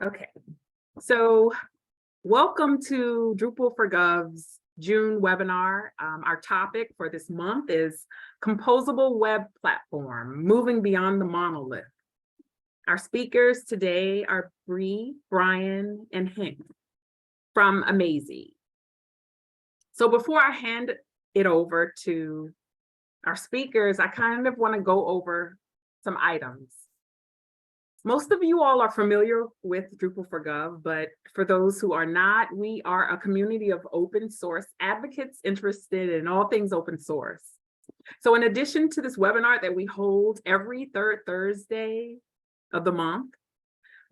Okay, so welcome to Drupal for Gov's June webinar. Our topic for this month is Composable Web Platform, Moving Beyond the Monolith. Our speakers today are Bree, Brian, and Hank from Amazy. So before I hand it over to our speakers, I kind of want to go over some items. Most of you all are familiar with Drupal for Gov, but for those who are not, we are a community of open source advocates interested in all things open source. So in addition to this webinar that we hold every third Thursday of the month,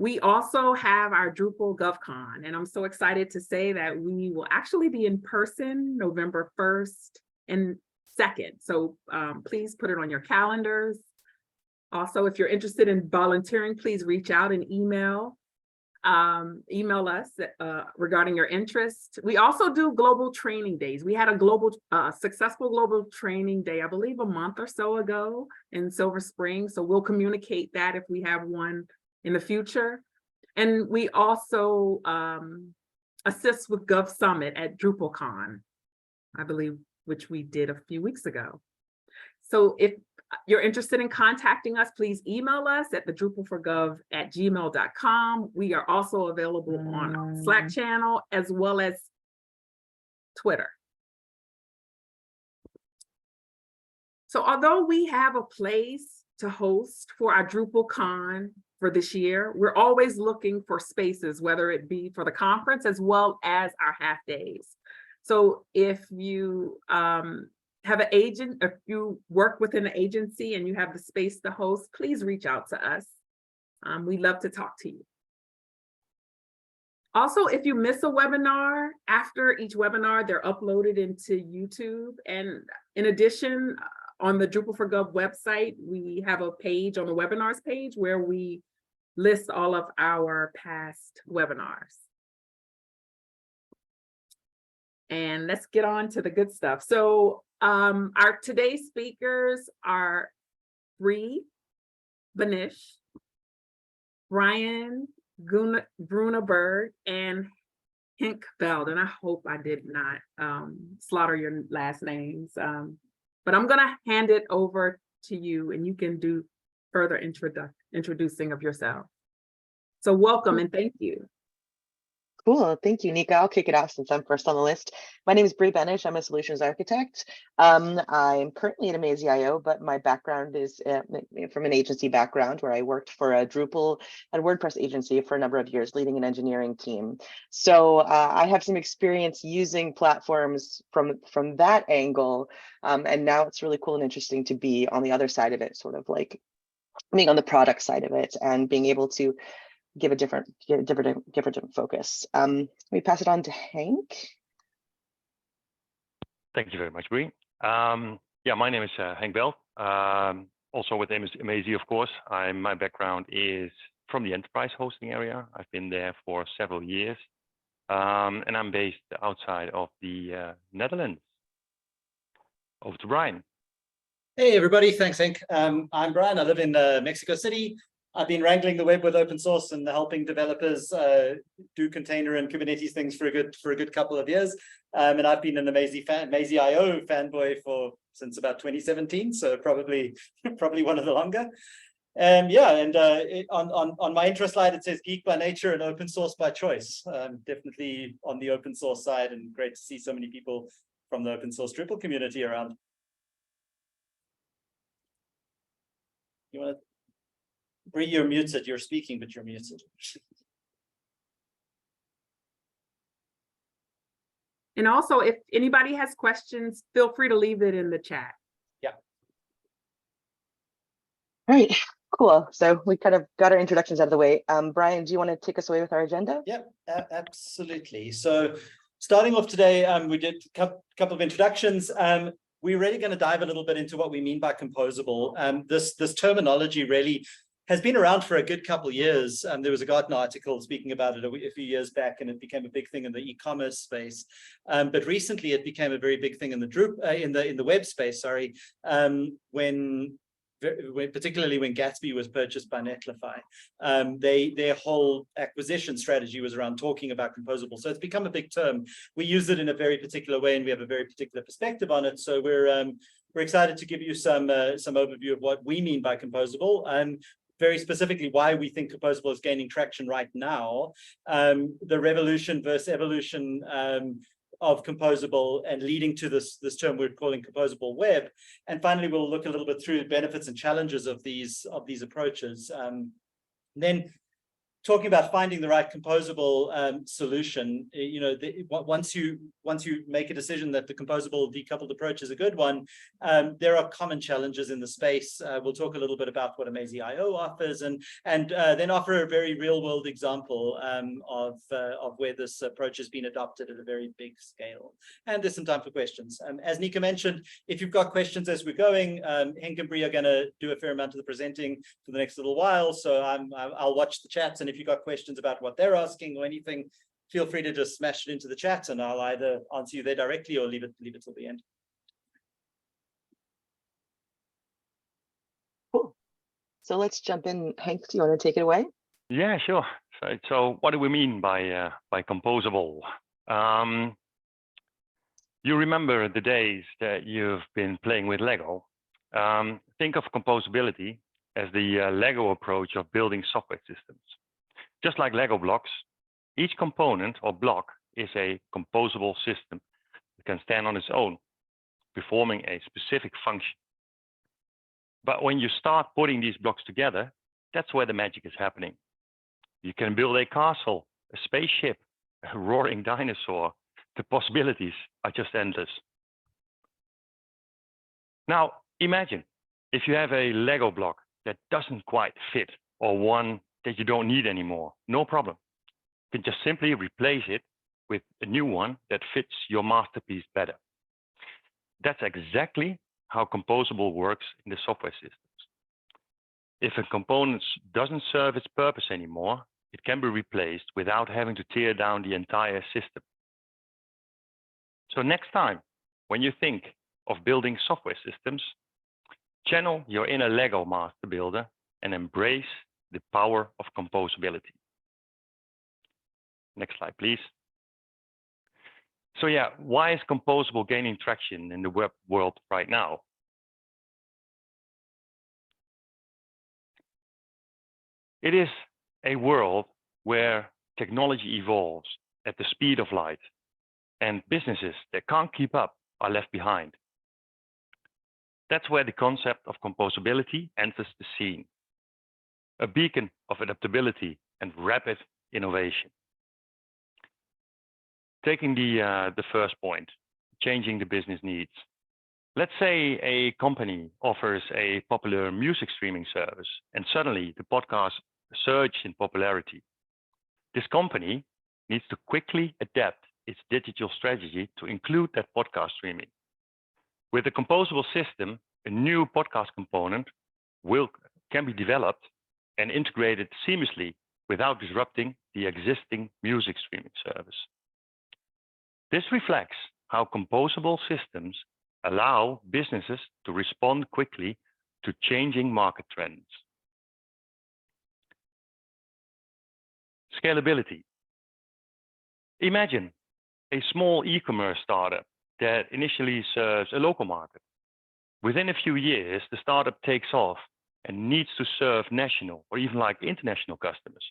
we also have our Drupal GovCon, and I'm so excited to say that we will actually be in person November 1st and 2nd. So please put it on your calendars. Also, if you're interested in volunteering, please reach out and email us regarding your interest. We also do global training days. We had a successful global training day, I believe a month or so ago in Silver Spring. So we'll communicate that if we have one in the future. And we also assist with Gov Summit at DrupalCon, I believe, which we did a few weeks ago. So if you're interested in contacting us, please email us at thedrupalforgov@gmail.com. We are also available on our Slack channel as well as Twitter. So although we have a place to host for our DrupalCon for this year, we're always looking for spaces, whether it be for the conference as well as our half days. So if you have an agent, if you work within an agency and you have the space to host, please reach out to us. We'd love to talk to you. Also, if you miss a webinar, after each webinar, they're uploaded into YouTube. And in addition, on the Drupal for Gov website, we have a page on the webinars page where we list all of our past webinars. And let's get on to the good stuff. So our today's speakers are Bree Banish, Brian Gruneberg, and Henk Veld. And I hope I did not slaughter your last names. But I'm gonna hand it over to you and you can do further introducing of yourself. So welcome and thank you. Cool, thank you, Nika. I'll kick it off since I'm first on the list. My name is Bree Benish. I'm a solutions architect. I'm currently at Amazy.io, but my background is from an agency background where I worked for a Drupal and WordPress agency for a number of years, leading an engineering team. So I have some experience using platforms from that angle, and now it's really cool and interesting to be on the other side of it, sort of like being on the product side of it and being able to give a different focus. Let me pass it on to Hank. Thank you very much, Bree. Yeah, my name is Hank Bell. Also with Amazy, of course. My background is from the enterprise hosting area. I've been there for several years, and I'm based outside of the Netherlands. Over to Brian. Hey, everybody. Thanks, Hank. I'm Brian. I live in Mexico City. I've been wrangling the web with open source and helping developers do container and Kubernetes things for a good couple of years. And I've been an Amazy.io fanboy since about 2017, so probably one of the longer. Yeah, and on my intro slide it says geek by nature and open source by choice. Definitely on the open source side, and great to see so many people from the open source Drupal community around. You want to? Bree, you're muted. You're speaking, but you're muted. And also, if anybody has questions, feel free to leave it in the chat. Yeah. All right, cool. So we kind of got our introductions out of the way. Brian, do you want to take us away with our agenda? Yeah, absolutely. So starting off today, we did a couple of introductions. We're really going to dive a little bit into what we mean by composable. This terminology really has been around for a good couple of years. There was a Gartner article speaking about it a few years back, and it became a big thing in the e-commerce space. But recently, it became a very big thing in the web space. Sorry, when particularly when Gatsby was purchased by Netlify, their whole acquisition strategy was around talking about composable. So it's become a big term. We use it in a very particular way, and we have a very particular perspective on it. So we're excited to give you some overview of what we mean by composable, and very specifically why we think composable is gaining traction right now, the revolution versus evolution of composable and leading to this term we're calling composable web. And finally, we'll look a little bit through the benefits and challenges of these approaches. Then talking about finding the right composable solution, you know, once you make a decision that the composable decoupled approach is a good one, there are common challenges in the space. We'll talk a little bit about what Amazy.io offers, and then offer a very real world example of where this approach has been adopted at a very big scale. And there's some time for questions. As Nika mentioned, if you've got questions as we're going, Henk and Bree are going to do a fair amount of the presenting for the next little while, so I'll watch the chats, and if you've got questions about what they're asking or anything, feel free to just smash it into the chat, and I'll either answer you there directly or leave it till the end. Cool. So let's jump in. Hank, do you want to take it away? Yeah, sure. So what do we mean by composable? You remember the days that you've been playing with Lego. Think of composability as the Lego approach of building software systems. Just like Lego blocks, each component or block is a composable system that can stand on its own, performing a specific function. But when you start putting these blocks together, that's where the magic is happening. You can build a castle, a spaceship, a roaring dinosaur. The possibilities are just endless. Now, imagine if you have a Lego block that doesn't quite fit, or one that you don't need anymore. No problem. You can just simply replace it with a new one that fits your masterpiece better. That's exactly how composable works in the software systems. If a component doesn't serve its purpose anymore, it can be replaced without having to tear down the entire system. So next time, when you think of building software systems, channel your inner Lego master builder and embrace the power of composability. Next slide, please. So yeah, why is composable gaining traction in the web world right now? It is a world where technology evolves at the speed of light, and businesses that can't keep up are left behind. That's where the concept of composability enters the scene. A beacon of adaptability and rapid innovation. Taking the first point, changing the business needs. Let's say a company offers a popular music streaming service, and suddenly the podcast surged in popularity. This company needs to quickly adapt its digital strategy to include that podcast streaming. With a composable system, a new podcast component can be developed and integrated seamlessly without disrupting the existing music streaming service. This reflects how composable systems allow businesses to respond quickly to changing market trends. Scalability. Imagine a small e-commerce startup that initially serves a local market. Within a few years, the startup takes off and needs to serve national or even like international customers.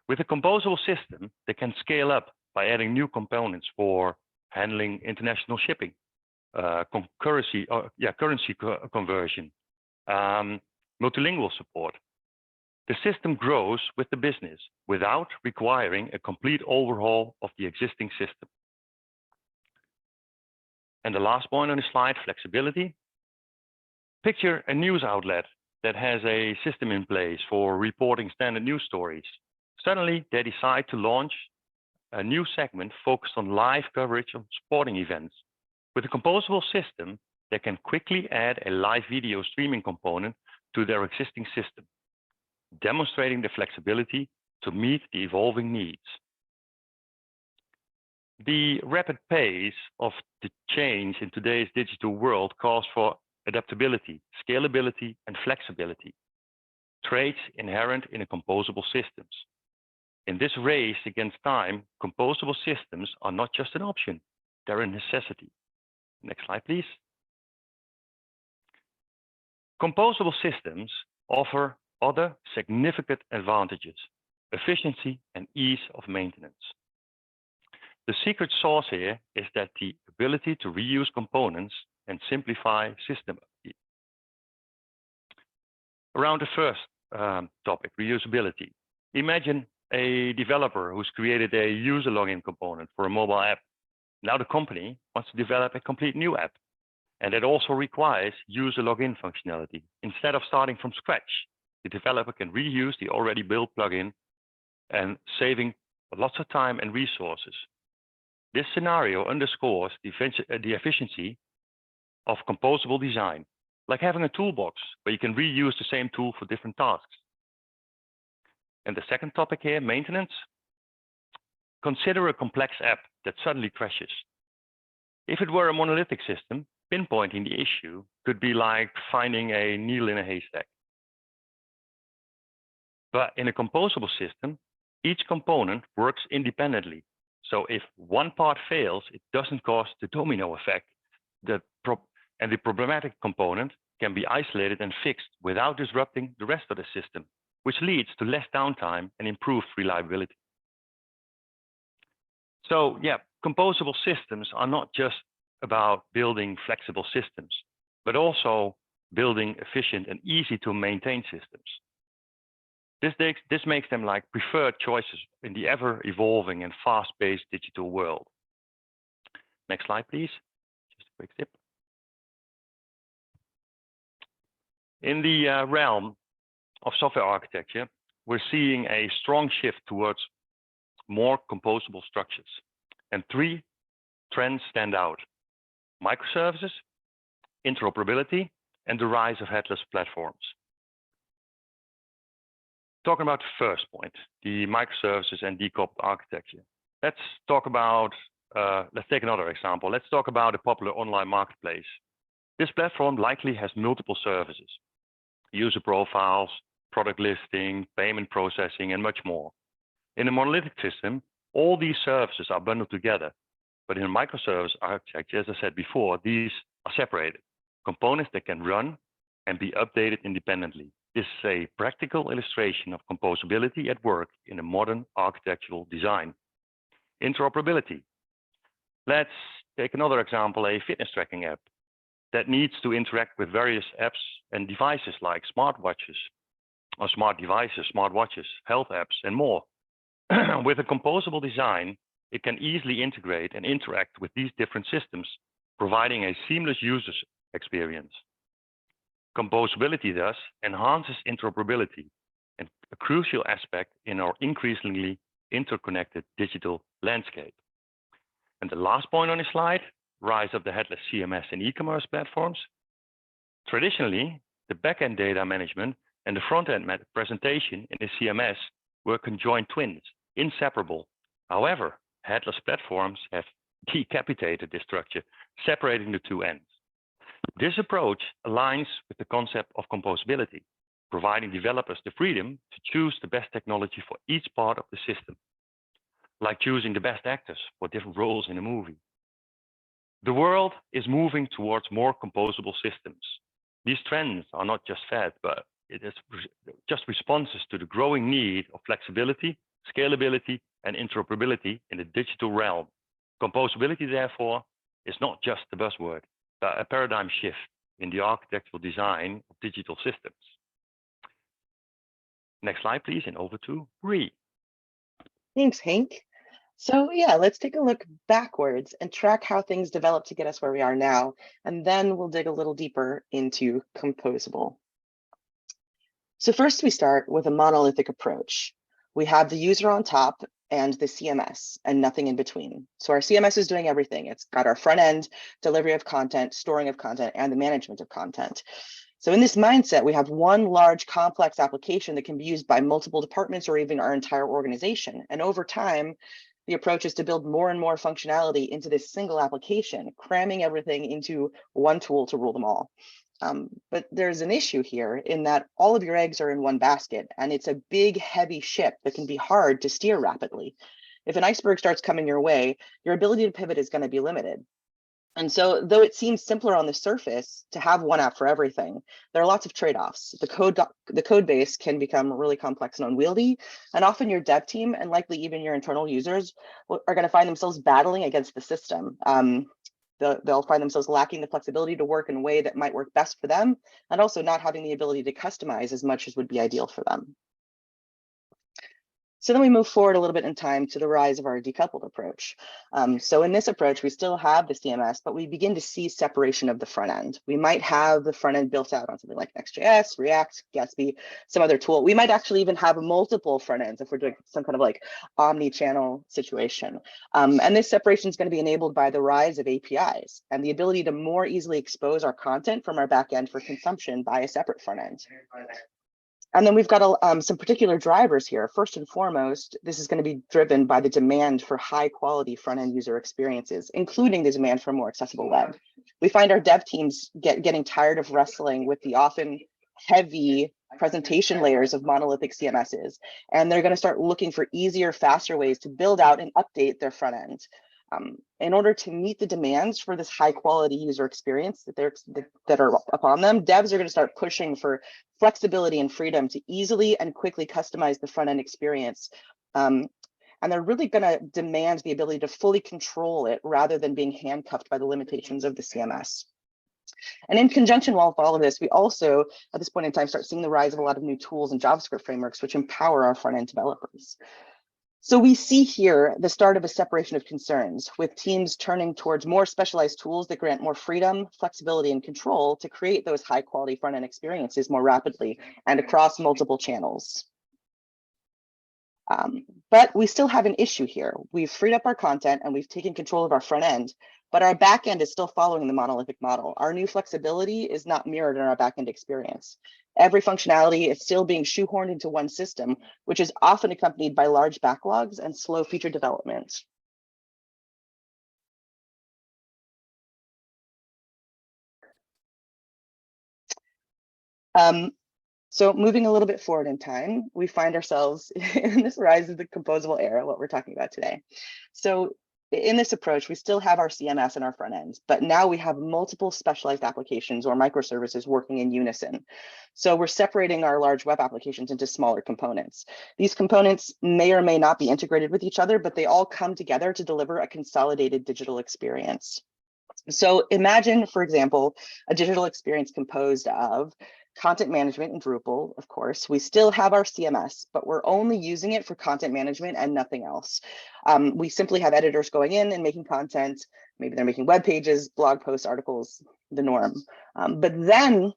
With a composable system, they can scale up by adding new components for handling international shipping, currency conversion, multilingual support. The system grows with the business without requiring a complete overhaul of the existing system. And the last point on the slide, flexibility. Picture a news outlet that has a system in place for reporting standard news stories. Suddenly, they decide to launch a new segment focused on live coverage of sporting events. With a composable system, they can quickly add a live video streaming component to their existing system, demonstrating the flexibility to meet the evolving needs. The rapid pace of the change in today's digital world calls for adaptability, scalability, and flexibility, traits inherent in a composable systems. In this race against time, composable systems are not just an option, they're a necessity. Next slide, please. Composable systems offer other significant advantages: efficiency and ease of maintenance. The secret sauce here is that the ability to reuse components and simplify system upkeep. Around the first topic, reusability. Imagine a developer who's created a user login component for a mobile app. Now the company wants to develop a complete new app, and it also requires user login functionality. Instead of starting from scratch, the developer can reuse the already built plugin and saving lots of time and resources. This scenario underscores the efficiency of composable design, like having a toolbox where you can reuse the same tool for different tasks. And the second topic here, maintenance. Consider a complex app that suddenly crashes. If it were a monolithic system, pinpointing the issue could be like finding a needle in a haystack. But in a composable system, each component works independently. So if one part fails, it doesn't cause the domino effect. The problematic component can be isolated and fixed without disrupting the rest of the system, which leads to less downtime and improved reliability. So yeah, composable systems are not just about building flexible systems, but also building efficient and easy to maintain systems. This makes them like preferred choices in the ever evolving and fast-paced digital world. Next slide, please. Just a quick tip. In the realm of software architecture, we're seeing a strong shift towards more composable structures. And three trends stand out: microservices, interoperability, and the rise of headless platforms. Talking about the first point, the microservices and decoupled architecture. Let's take another example. Let's talk about a popular online marketplace. This platform likely has multiple services: user profiles, product listing, payment processing, and much more. In a monolithic system, all these services are bundled together. But in a microservice architecture, as I said before, these are separated, components that can run and be updated independently. This is a practical illustration of composability at work in a modern architectural design. Interoperability. Let's take another example, a fitness tracking app that needs to interact with various apps and devices like smartwatches, or smart devices, smartwatches, health apps, and more. With a composable design, it can easily integrate and interact with these different systems, providing a seamless user experience. Composability thus enhances interoperability, and a crucial aspect in our increasingly interconnected digital landscape. And the last point on this slide, rise of the headless CMS and e-commerce platforms. Traditionally, the backend data management and the front-end presentation in the CMS were conjoined twins, inseparable. However, headless platforms have decapitated this structure, separating the two ends. This approach aligns with the concept of composability, providing developers the freedom to choose the best technology for each part of the system, like choosing the best actors for different roles in a movie. The world is moving towards more composable systems. These trends are not just fads, but it is just responses to the growing need of flexibility, scalability, and interoperability in the digital realm. Composability, therefore, is not just a buzzword, but a paradigm shift in the architectural design of digital systems. Next slide, please, and over to Bree. Thanks, Henk. So yeah, let's take a look backwards and track how things developed to get us where we are now, and then we'll dig a little deeper into composable. So first we start with a monolithic approach. We have the user on top and the CMS and nothing in between. So our CMS is doing everything. It's got our front end, delivery of content, storing of content, and the management of content. So in this mindset, we have one large complex application that can be used by multiple departments or even our entire organization. And over time, the approach is to build more and more functionality into this single application, cramming everything into one tool to rule them all. But there's an issue here in that all of your eggs are in one basket, and it's a big, heavy ship that can be hard to steer rapidly. If an iceberg starts coming your way, your ability to pivot is going to be limited. And so, though it seems simpler on the surface to have one app for everything, there are lots of trade-offs. The code base can become really complex and unwieldy, and often your dev team and likely even your internal users are going to find themselves battling against the system. They'll find themselves lacking the flexibility to work in a way that might work best for them, and also not having the ability to customize as much as would be ideal for them. So then we move forward a little bit in time to the rise of our decoupled approach. So in this approach, we still have the CMS, but we begin to see separation of the front end. We might have the front end built out on something like Next.js, React, Gatsby, some other tool. We might actually even have multiple front ends if we're doing some kind of like omni-channel situation. And this separation is going to be enabled by the rise of APIs and the ability to more easily expose our content from our back end for consumption by a separate front end. And then we've got some particular drivers here. First and foremost, this is going to be driven by the demand for high quality front end user experiences, including the demand for a more accessible web. We find our dev teams getting tired of wrestling with the often heavy presentation layers of monolithic CMSs, and they're going to start looking for easier, faster ways to build out and update their front end. In order to meet the demands for this high quality user experience that are upon them, devs are going to start pushing for flexibility and freedom to easily and quickly customize the front end experience. And they're really going to demand the ability to fully control it rather than being handcuffed by the limitations of the CMS. And in conjunction with all of this, we also, at this point in time, start seeing the rise of a lot of new tools and JavaScript frameworks, which empower our front end developers. So we see here the start of a separation of concerns, with teams turning towards more specialized tools that grant more freedom, flexibility, and control to create those high quality front end experiences more rapidly and across multiple channels. But we still have an issue here. We've freed up our content and we've taken control of our front end, but our back end is still following the monolithic model. Our new flexibility is not mirrored in our back end experience. Every functionality is still being shoehorned into one system, which is often accompanied by large backlogs and slow feature development. So moving a little bit forward in time, we find ourselves in this rise of the composable era, what we're talking about today. So in this approach, we still have our CMS and our front ends, but now we have multiple specialized applications or microservices working in unison. So we're separating our large web applications into smaller components. These components may or may not be integrated with each other, but they all come together to deliver a consolidated digital experience. So imagine, for example, a digital experience composed of content management in Drupal, of course. We still have our CMS, but we're only using it for content management and nothing else. We simply have editors going in and making content. Maybe they're making web pages, blog posts, articles, the norm. But then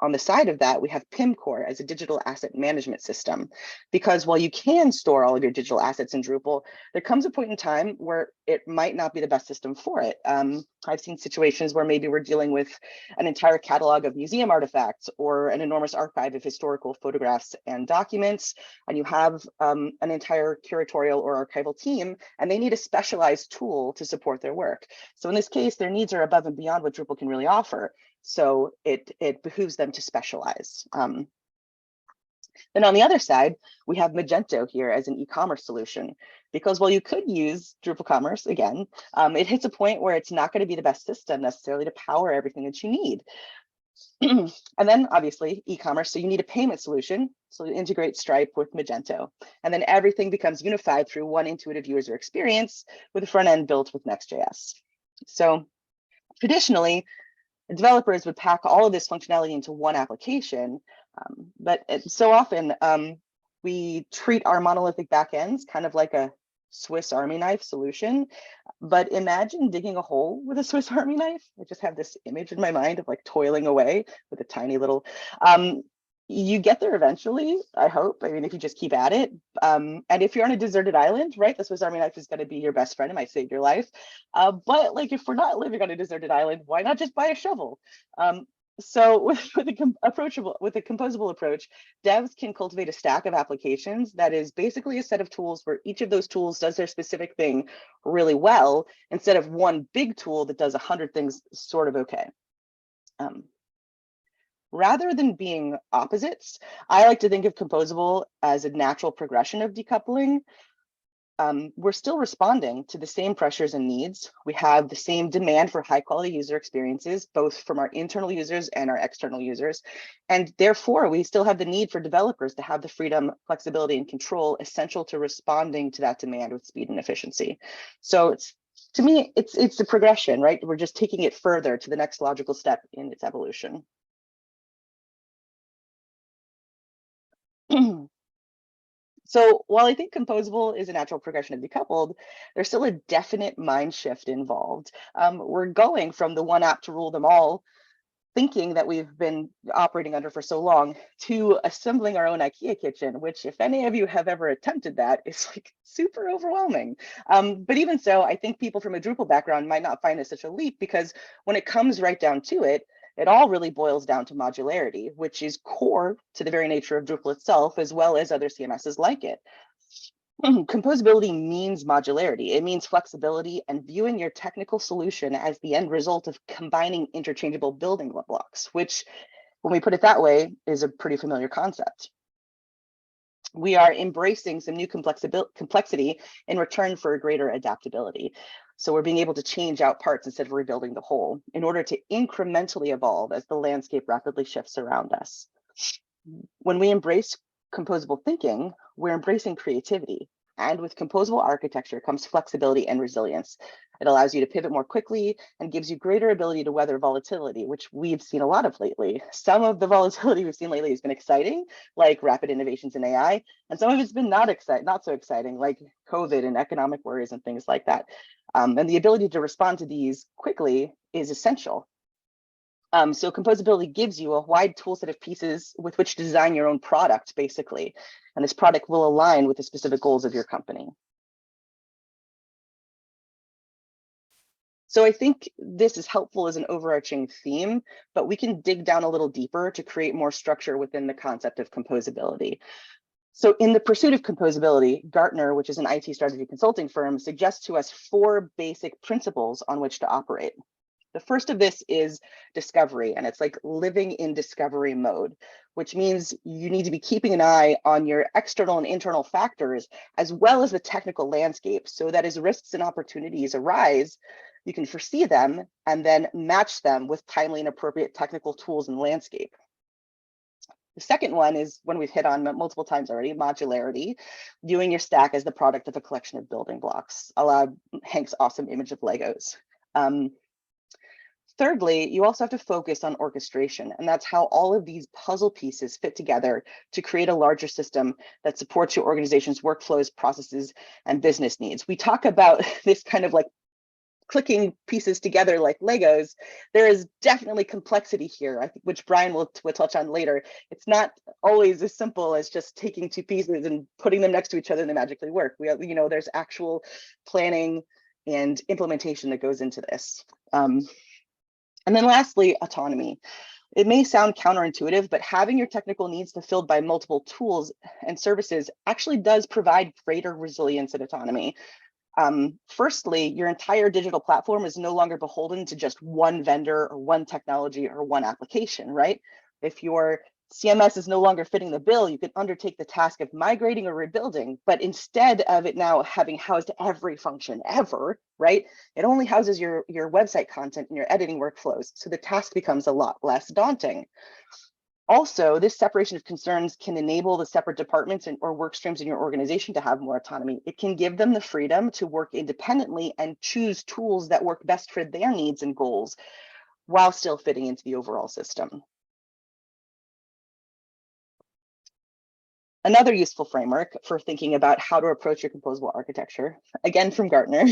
on the side of that, we have PIMcore as a digital asset management system, because while you can store all of your digital assets in Drupal, there comes a point in time where it might not be the best system for it. I've seen situations where maybe we're dealing with an entire catalog of museum artifacts or an enormous archive of historical photographs and documents, and you have an entire curatorial or archival team, and they need a specialized tool to support their work. So in this case, their needs are above and beyond what Drupal can really offer. So it behooves them to specialize. Then on the other side, we have Magento here as an e-commerce solution, because while you could use Drupal Commerce, again, it hits a point where it's not going to be the best system necessarily to power everything that you need. And then obviously e-commerce, so you need a payment solution, so to integrate Stripe with Magento. And then everything becomes unified through one intuitive user experience with a front end built with Next.js. So traditionally, developers would pack all of this functionality into one application, but so often we treat our monolithic backends kind of like a Swiss Army knife solution. But imagine digging a hole with a Swiss Army knife. I just have this image in my mind of like toiling away with a tiny little. You get there eventually, I hope. I mean, if you just keep at it. And if you're on a deserted island, right, the Swiss Army knife is going to be your best friend. It might save your life. But like, if we're not living on a deserted island, why not just buy a shovel? So with a composable approach, devs can cultivate a stack of applications that is basically a set of tools where each of those tools does their specific thing really well, instead of one big tool that does 100 things sort of okay. Rather than being opposites, I like to think of composable as a natural progression of decoupling. We're still responding to the same pressures and needs. We have the same demand for high quality user experiences, both from our internal users and our external users. And therefore, we still have the need for developers to have the freedom, flexibility, and control essential to responding to that demand with speed and efficiency. So to me, it's the progression, right? We're just taking it further to the next logical step in its evolution. So while I think composable is a natural progression of decoupled, there's still a definite mind shift involved. We're going from the one app to rule them all, thinking that we've been operating under for so long, to assembling our own IKEA kitchen, which if any of you have ever attempted that, is like super overwhelming. But even so, I think people from a Drupal background might not find this such a leap, because when it comes right down to it, it all really boils down to modularity, which is core to the very nature of Drupal itself, as well as other CMSs like it. Composability means modularity. It means flexibility and viewing your technical solution as the end result of combining interchangeable building blocks, which, when we put it that way, is a pretty familiar concept. We are embracing some new complexity in return for greater adaptability. So we're being able to change out parts instead of rebuilding the whole, in order to incrementally evolve as the landscape rapidly shifts around us. When we embrace composable thinking, we're embracing creativity. And with composable architecture comes flexibility and resilience. It allows you to pivot more quickly and gives you greater ability to weather volatility, which we've seen a lot of lately. Some of the volatility we've seen lately has been exciting, like rapid innovations in AI, and some of it's been not so exciting, like COVID and economic worries and things like that. And the ability to respond to these quickly is essential. So composability gives you a wide tool set of pieces with which to design your own product, basically. And this product will align with the specific goals of your company. So I think this is helpful as an overarching theme, but we can dig down a little deeper to create more structure within the concept of composability. So in the pursuit of composability, Gartner, which is an IT strategy consulting firm, suggests to us 4 basic principles on which to operate. The first of this is discovery, and it's like living in discovery mode, which means you need to be keeping an eye on your external and internal factors, as well as the technical landscape, so that as risks and opportunities arise, you can foresee them and then match them with timely and appropriate technical tools and landscape. The second one is one we've hit on multiple times already, modularity, viewing your stack as the product of a collection of building blocks, a la Hank's awesome image of Legos. Thirdly, you also have to focus on orchestration, and that's how all of these puzzle pieces fit together to create a larger system that supports your organization's workflows, processes, and business needs. We talk about this kind of like clicking pieces together like Legos. There is definitely complexity here, I think, which Brian will touch on later. It's not always as simple as just taking 2 pieces and putting them next to each other and they magically work. There's actual planning and implementation that goes into this. And then lastly, autonomy. It may sound counterintuitive, but having your technical needs fulfilled by multiple tools and services actually does provide greater resilience and autonomy. Firstly, your entire digital platform is no longer beholden to just one vendor or one technology or one application, right? If your CMS is no longer fitting the bill, you can undertake the task of migrating or rebuilding, but instead of it now having housed every function ever, right? It only houses your website content and your editing workflows. So the task becomes a lot less daunting. Also, this separation of concerns can enable the separate departments or work streams in your organization to have more autonomy. It can give them the freedom to work independently and choose tools that work best for their needs and goals while still fitting into the overall system. Another useful framework for thinking about how to approach your composable architecture, again from Gartner,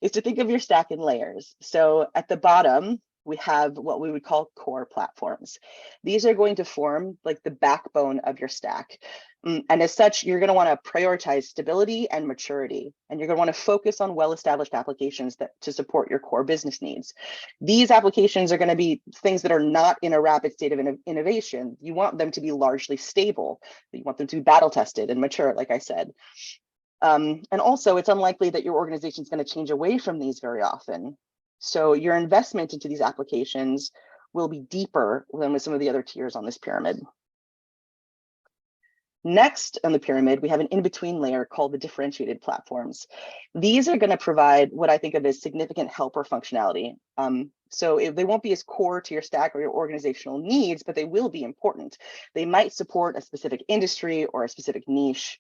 is to think of your stack in layers. So at the bottom, we have what we would call core platforms. These are going to form like the backbone of your stack. And as such, you're going to want to prioritize stability and maturity, and you're going to want to focus on well-established applications that to support your core business needs. These applications are going to be things that are not in a rapid state of innovation. You want them to be largely stable. You want them to be battle tested and mature, like I said. And also, it's unlikely that your organization is going to change away from these very often. So your investment into these applications will be deeper than with some of the other tiers on this pyramid. Next on the pyramid, we have an in-between layer called the differentiated platforms. These are going to provide what I think of as significant helper functionality. So they won't be as core to your stack or your organizational needs, but they will be important. They might support a specific industry or a specific niche.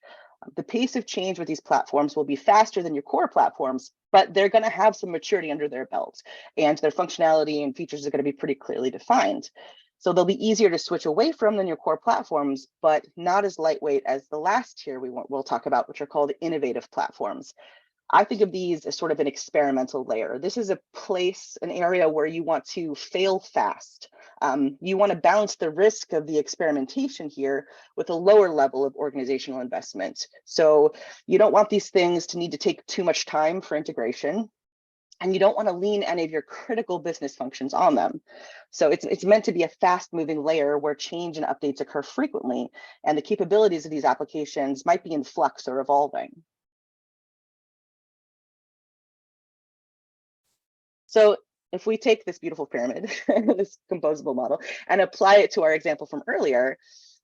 The pace of change with these platforms will be faster than your core platforms, but they're going to have some maturity under their belt, and their functionality and features are going to be pretty clearly defined. So they'll be easier to switch away from than your core platforms, but not as lightweight as the last tier we'll talk about, which are called innovative platforms. I think of these as sort of an experimental layer. This is a place, an area where you want to fail fast. You want to balance the risk of the experimentation here with a lower level of organizational investment. So you don't want these things to need to take too much time for integration, and you don't want to lean any of your critical business functions on them. So it's meant to be a fast-moving layer where change and updates occur frequently, and the capabilities of these applications might be in flux or evolving. So if we take this beautiful pyramid, this composable model, and apply it to our example from earlier,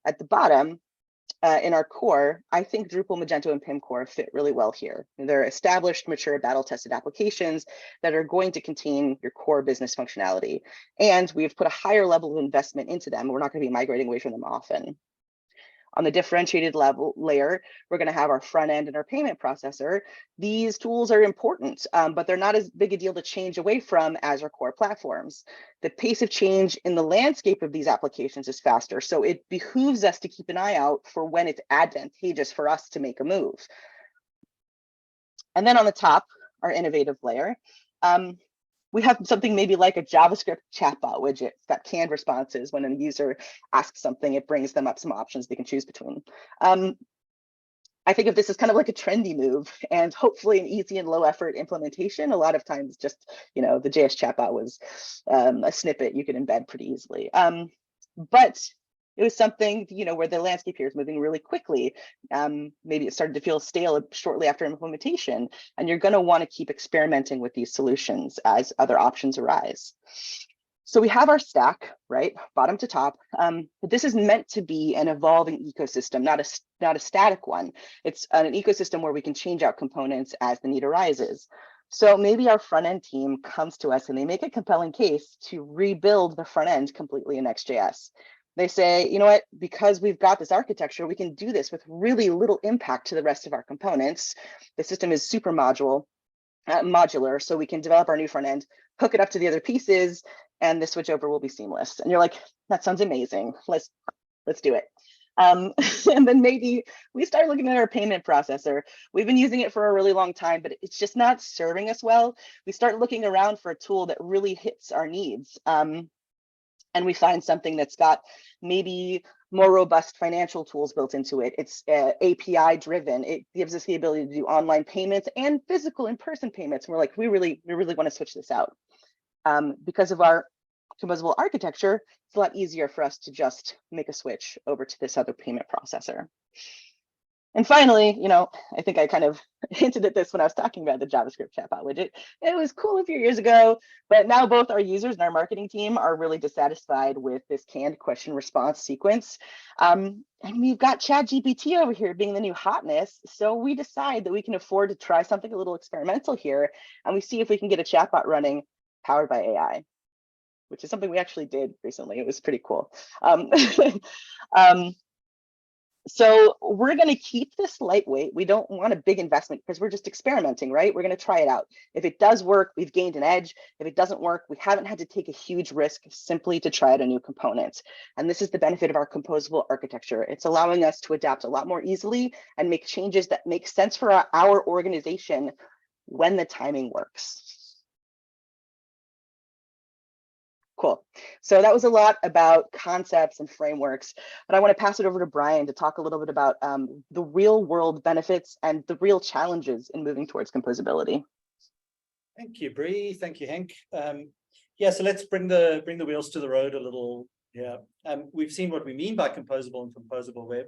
at the bottom, in our core, I think Drupal, Magento, and PIM core fit really well here. They're established, mature, battle-tested applications that are going to contain your core business functionality. And we've put a higher level of investment into them. We're not going to be migrating away from them often. On the differentiated level layer, we're going to have our front end and our payment processor. These tools are important, but they're not as big a deal to change away from as our core platforms. The pace of change in the landscape of these applications is faster, so it behooves us to keep an eye out for when it's advantageous for us to make a move. And then on the top, our innovative layer. We have something maybe like a JavaScript chatbot widget that canned responses. When a user asks something, it brings them up some options they can choose between. I think of this as kind of like a trendy move, and hopefully an easy and low effort implementation. A lot of times just, the JS chatbot was a snippet you could embed pretty easily. But it was something, where the landscape here is moving really quickly. Maybe it started to feel stale shortly after implementation, and you're going to want to keep experimenting with these solutions as other options arise. So we have our stack, right, bottom to top. But this is meant to be an evolving ecosystem, not a static one. It's an ecosystem where we can change out components as the need arises. So maybe our front end team comes to us and they make a compelling case to rebuild the front end completely in Next.js. They say, you know what, because we've got this architecture, we can do this with really little impact to the rest of our components. The system is super modular, so we can develop our new front end, hook it up to the other pieces, and the switchover will be seamless. And you're like, that sounds amazing. Let's do it. And then maybe we start looking at our payment processor. We've been using it for a really long time, but it's just not serving us well. We start looking around for a tool that really hits our needs. And we find something that's got maybe more robust financial tools built into it. It's API driven. It gives us the ability to do online payments and physical in-person payments. And we're like, we really want to switch this out. Because of our composable architecture, it's a lot easier for us to just make a switch over to this other payment processor. And finally, I think I kind of hinted at this when I was talking about the JavaScript chatbot widget. It was cool a few years ago, but now both our users and our marketing team are really dissatisfied with this canned question response sequence. And we've got ChatGPT over here being the new hotness. So we decide that we can afford to try something a little experimental here. And we see if we can get a chatbot running powered by AI, which is something we actually did recently. It was pretty cool. So we're going to keep this lightweight. We don't want a big investment because we're just experimenting, right? We're going to try it out. If it does work, we've gained an edge. If it doesn't work, we haven't had to take a huge risk simply to try out a new component. And this is the benefit of our composable architecture. It's allowing us to adapt a lot more easily and make changes that make sense for our organization when the timing works. Cool. So that was a lot about concepts and frameworks, but I want to pass it over to Brian to talk a little bit about the real world benefits and the real challenges in moving towards composability. Thank you, Bree. Thank you, Henk. Yeah, so let's bring the wheels to the road a little. Yeah, we've seen what we mean by composable and composable web.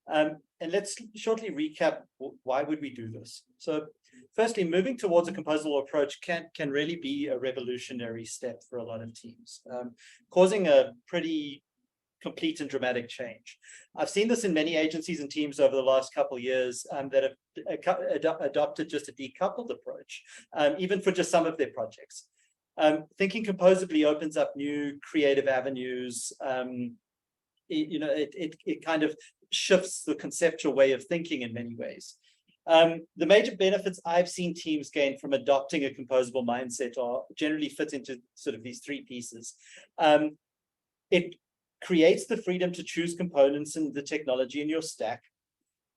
And let's shortly recap why would we do this. So firstly, moving towards a composable approach can really be a revolutionary step for a lot of teams, causing a pretty complete and dramatic change. I've seen this in many agencies and teams over the last couple of years that have adopted just a decoupled approach, even for just some of their projects. Thinking composably opens up new creative avenues. It kind of shifts the conceptual way of thinking in many ways. The major benefits I've seen teams gain from adopting a composable mindset are generally fit into sort of these three pieces. It creates the freedom to choose components in the technology in your stack.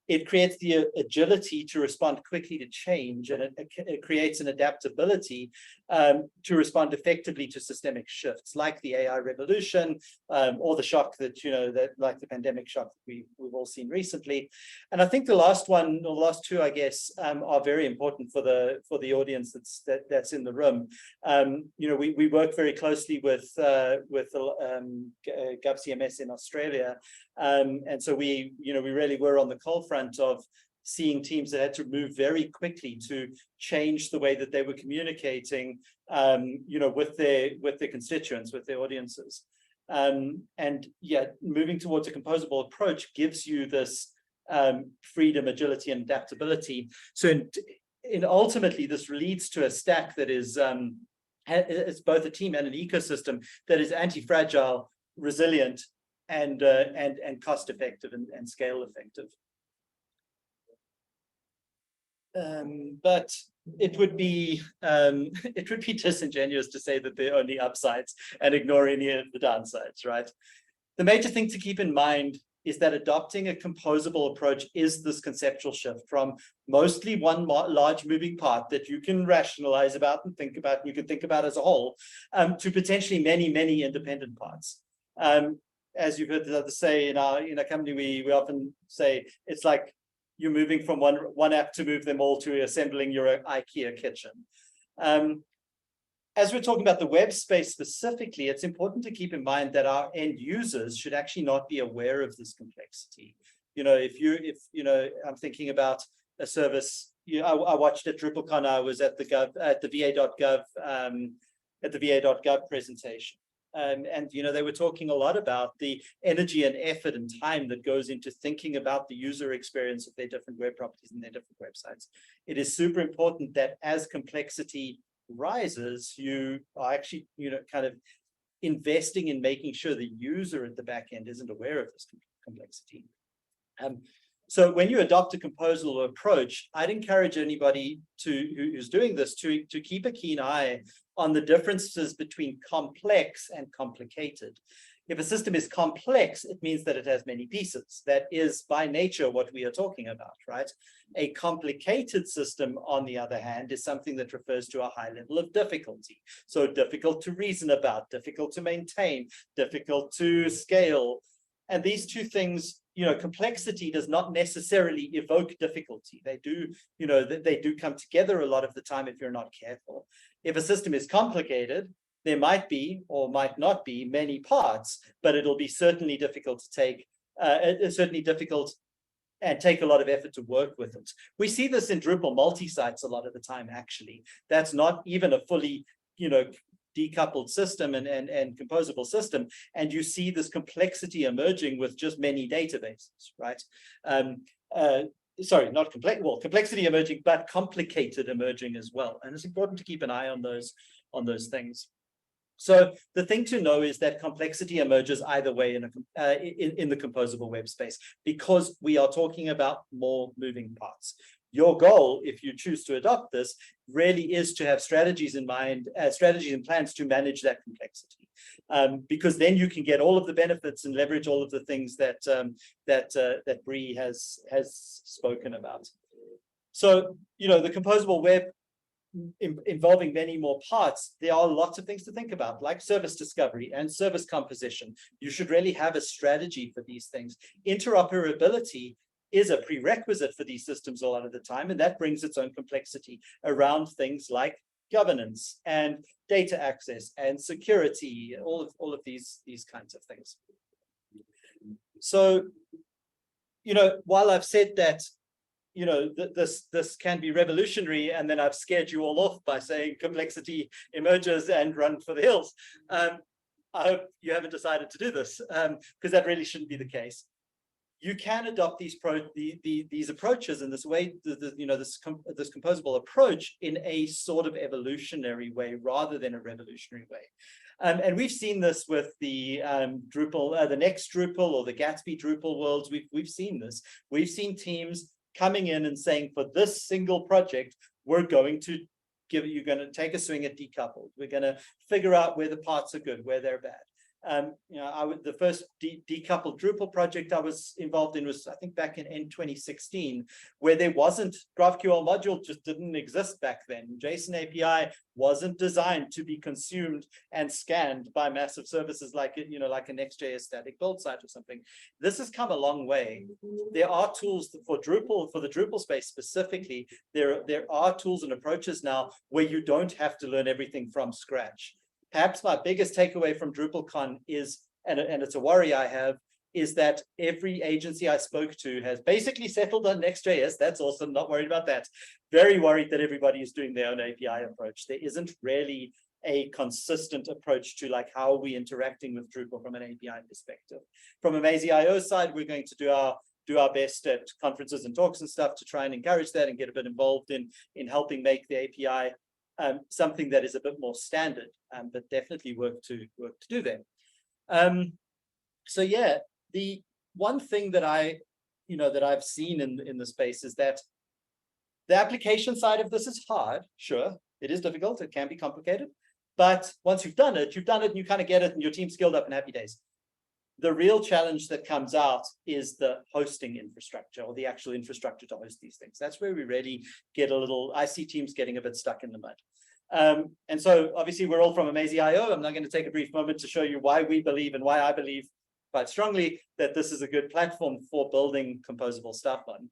It creates the agility to respond quickly to change, and it creates an adaptability to respond effectively to systemic shifts like the AI revolution or the shock that, like the pandemic shock that we've all seen recently. And I think the last one, or the last two, I guess, are very important for the audience that's in the room. We work very closely with GovCMS in Australia. And so we really were on the cold front of seeing teams that had to move very quickly to change the way that they were communicating, with their constituents, with their audiences. And yeah, moving towards a composable approach gives you this freedom, agility, and adaptability. So ultimately, this leads to a stack that is it's both a team and an ecosystem that is anti-fragile, resilient, and cost effective and scale effective. But it would be disingenuous to say that there are only upsides and ignore any of the downsides, right? The major thing to keep in mind is that adopting a composable approach is this conceptual shift from mostly one large moving part that you can rationalize about and think about, you can think about as a whole, to potentially many independent parts. As you've heard the others say in our company, we often say it's like you're moving from one app to move them all to assembling your IKEA kitchen. As we're talking about the web space specifically, it's important to keep in mind that our end users should actually not be aware of this complexity. I'm thinking about a service. I watched at DrupalCon. I was at the va.gov presentation. And they were talking a lot about the energy and effort and time that goes into thinking about the user experience of their different web properties and their different websites. It is super important that as complexity rises, you are actually, kind of investing in making sure the user at the back end isn't aware of this complexity. So when you adopt a composable approach, I'd encourage anybody who's doing this to keep a keen eye on the differences between complex and complicated. If a system is complex, it means that it has many pieces. That is by nature what we are talking about, right? A complicated system, on the other hand, is something that refers to a high level of difficulty. So difficult to reason about, difficult to maintain, difficult to scale. And these two things, complexity does not necessarily evoke difficulty. They do come together a lot of the time if you're not careful. If a system is complicated, there might be or might not be many parts, but it'll be certainly difficult to take, and take a lot of effort to work with it. We see this in Drupal multi-sites a lot of the time, actually. That's not even a fully, decoupled system and composable system. And you see this complexity emerging with just many databases, right? Sorry, not complex, well, complexity emerging, but complicated emerging as well. And it's important to keep an eye on those things. So the thing to know is that complexity emerges either way in the composable web space, because we are talking about more moving parts. Your goal, if you choose to adopt this, really is to have strategies in mind, strategies and plans to manage that complexity, because then you can get all of the benefits and leverage all of the things that Bree has spoken about. So, the composable web involving many more parts, there are lots of things to think about, like service discovery and service composition. You should really have a strategy for these things. Interoperability is a prerequisite for these systems a lot of the time, and that brings its own complexity around things like governance and data access and security, all of these kinds of things. So, while I've said that, this can be revolutionary, and then I've scared you all off by saying complexity emerges and run for the hills. I hope you haven't decided to do this, because that really shouldn't be the case. You can adopt these approaches in this way, this composable approach in a sort of evolutionary way rather than a revolutionary way. And we've seen this with the Drupal, the next Drupal or the Gatsby Drupal worlds. We've seen this. We've seen teams coming in and saying, for this single project, we're going to you're going to take a swing at decoupled. We're going to figure out where the parts are good, where they're bad. The first decoupled Drupal project I was involved in was, I think, back in 2016, where there wasn't, GraphQL module just didn't exist back then. JSON API wasn't designed to be consumed and scanned by massive services like like a Next.js static build site or something. This has come a long way. There are tools for Drupal, for the Drupal space specifically. There are tools and approaches now where you don't have to learn everything from scratch. Perhaps my biggest takeaway from DrupalCon is, and it's a worry I have, is that every agency I spoke to has basically settled on Next.js. That's awesome, not worried about that. Very worried that everybody is doing their own API approach. There isn't really a consistent approach to like how are we interacting with Drupal from an API perspective. From Amazee.io side, we're going to do our best at conferences and talks and stuff to try and encourage that and get a bit involved in helping make the API something that is a bit more standard, but definitely work to do that. So yeah, the one thing that I've seen in the space is that the application side of this is hard. Sure, it is difficult. It can be complicated, but once you've done it, and you kind of get it, and your team's skilled up and happy days. The real challenge that comes out is the hosting infrastructure, or the actual infrastructure to host these things. That's where we really get I see teams getting a bit stuck in the mud. And so obviously we're all from Amazee.io. I'm not going to take a brief moment to show you why we believe and why I believe quite strongly that this is a good platform for building composable stuff on.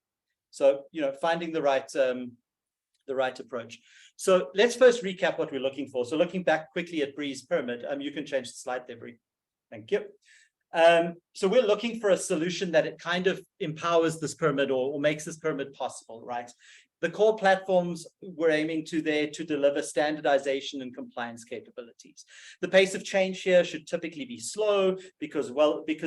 So, finding the right approach. So let's first recap what we're looking for. So looking back quickly at Bree's pyramid, you can change the slide there, Bree. Thank you. So we're looking for a solution that it kind of empowers this pyramid or makes this pyramid possible, right? The core platforms we're aiming to there to deliver standardization and compliance capabilities. The pace of change here should typically be slow because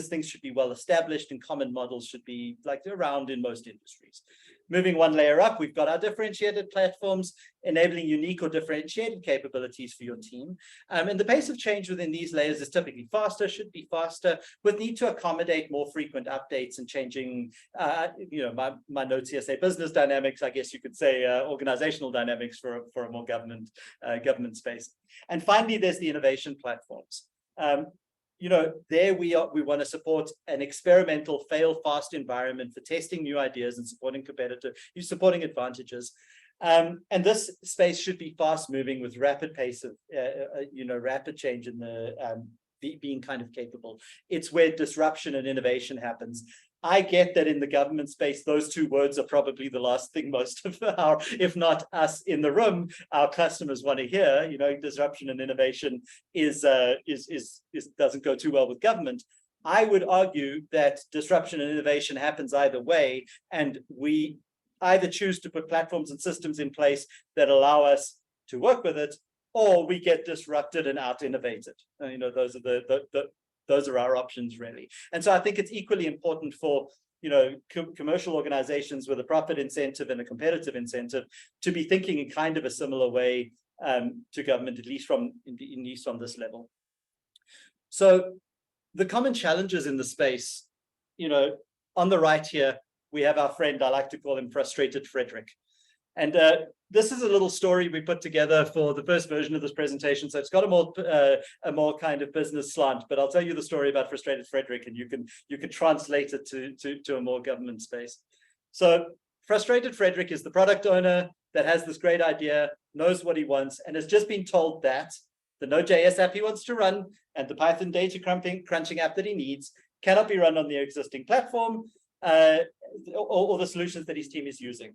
things should be well established and common models should be like around in most industries. Moving one layer up, we've got our differentiated platforms, enabling unique or differentiated capabilities for your team. And the pace of change within these layers is typically faster, should be faster, with need to accommodate more frequent updates and changing, my notes here say business dynamics, I guess you could say organizational dynamics for a more government space. And finally, there's the innovation platforms. There we want to support an experimental fail-fast environment for testing new ideas and supporting advantages. And this space should be fast-moving with rapid pace of, rapid change in the being kind of capable. It's where disruption and innovation happens. I get that in the government space, those two words are probably the last thing most of our, if not us in the room, our customers want to hear. Disruption and innovation doesn't go too well with government. I would argue that disruption and innovation happens either way, and we either choose to put platforms and systems in place that allow us to work with it, or we get disrupted and out-innovated. Those are our options, really. And so I think it's equally important for commercial organizations with a profit incentive and a competitive incentive to be thinking in kind of a similar way to government, at least from this level. So the common challenges in the space, on the right here, we have our friend, I like to call him Frustrated Frederick. And this is a little story we put together for the first version of this presentation. So it's got a more kind of business slant, but I'll tell you the story about Frustrated Frederick, and you can translate it to a more government space. So Frustrated Frederick is the product owner that has this great idea, knows what he wants, and has just been told that the Node.js app he wants to run and the Python data crunching app that he needs cannot be run on the existing platform or the solutions that his team is using.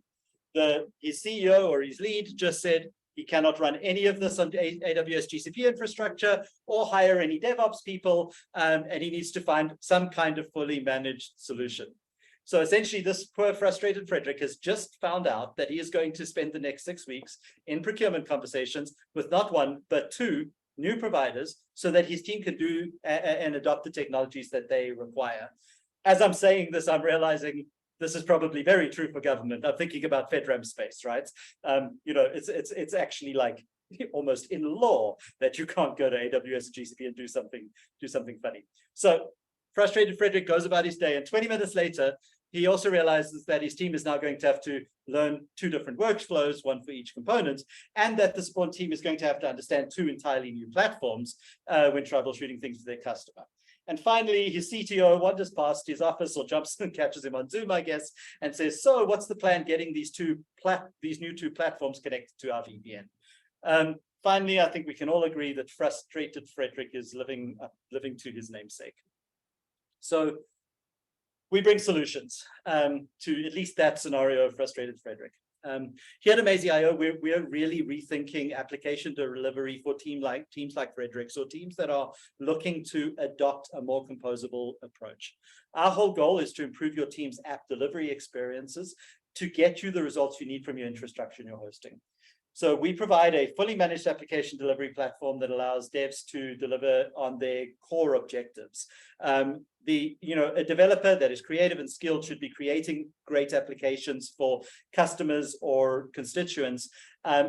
His CEO or his lead just said he cannot run any of this on AWS GCP infrastructure or hire any DevOps people, and he needs to find some kind of fully managed solution. So essentially, this poor, frustrated Frederick has just found out that he is going to spend the next 6 weeks in procurement conversations with not one, but 2 new providers so that his team can do and adopt the technologies that they require. As I'm saying this, I'm realizing this is probably very true for government. I'm thinking about FedRAMP space, right? It's actually like almost in law that you can't go to AWS or GCP and do something funny. So frustrated Frederick goes about his day, and 20 minutes later, he also realizes that his team is now going to have to learn 2 different workflows, one for each component, and that the support team is going to have to understand 2 entirely new platforms when troubleshooting things with their customer. And finally, his CTO wanders past his office or jumps and catches him on Zoom, I guess, and says, so what's the plan getting these new 2 platforms connected to our VPN? Finally, I think we can all agree that frustrated Frederick is living to his namesake. So we bring solutions to at least that scenario of frustrated Frederick. Here at Amazy.io, we're really rethinking application delivery for teams like Frederick's, or teams that are looking to adopt a more composable approach. Our whole goal is to improve your team's app delivery experiences to get you the results you need from your infrastructure and your hosting. So we provide a fully managed application delivery platform that allows devs to deliver on their core objectives. A developer that is creative and skilled should be creating great applications for customers or constituents